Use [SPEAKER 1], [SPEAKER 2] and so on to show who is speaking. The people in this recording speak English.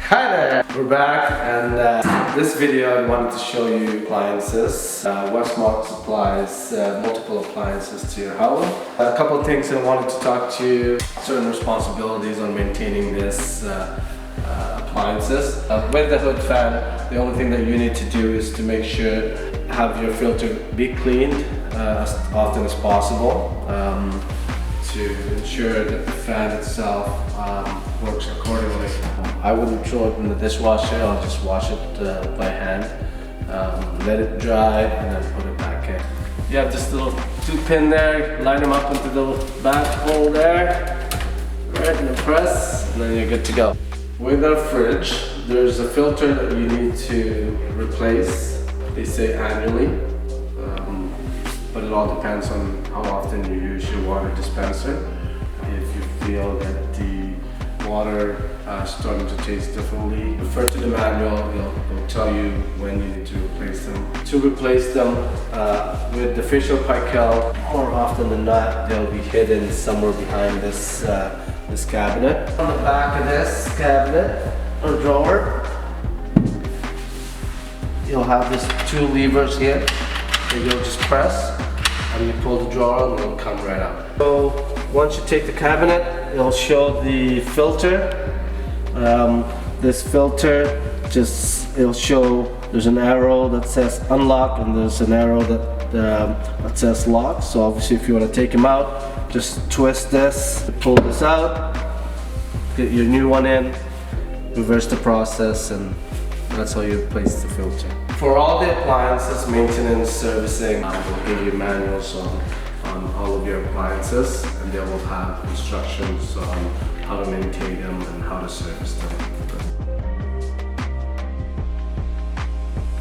[SPEAKER 1] Hi there! We're back, and this video I wanted to show you appliances. Wesmont supplies multiple appliances to your house. A couple of things I wanted to talk to you, certain responsibilities on maintaining this appliances. With the hood fan, the only thing that you need to do is to make sure have your filter be cleaned as often as possible to ensure that the fan itself works accordingly. I wouldn't throw it in the dishwasher, I'll just wash it by hand, let it dry, and then put it back in. You have this little 2-pin there, line them up into the back hole there, right, and then press, and then you're good to go. With our fridge, there's a filter that you need to replace. They say annually, but it all depends on how often you use your water dispenser. If you feel that the water starting to taste differently, refer to the manual. It'll tell you when you need to replace them. To replace them with the facial piquel, more often than not, they'll be hidden somewhere behind this this cabinet. On the back of this cabinet or drawer, you'll have these 2 levers here that you'll just press, and you pull the drawer and it'll come right out. So once you take the cabinet, it'll show the filter. This filter, it'll show there's an arrow that says unlock and there's an arrow that says lock. So obviously if you want to take them out, just twist this, pull this out, get your new one in, reverse the process, and that's how you replace the filter. For all the appliances, maintenance, servicing, we'll give you manuals on all of your appliances, and they will have instructions on how to maintain them and how to service them.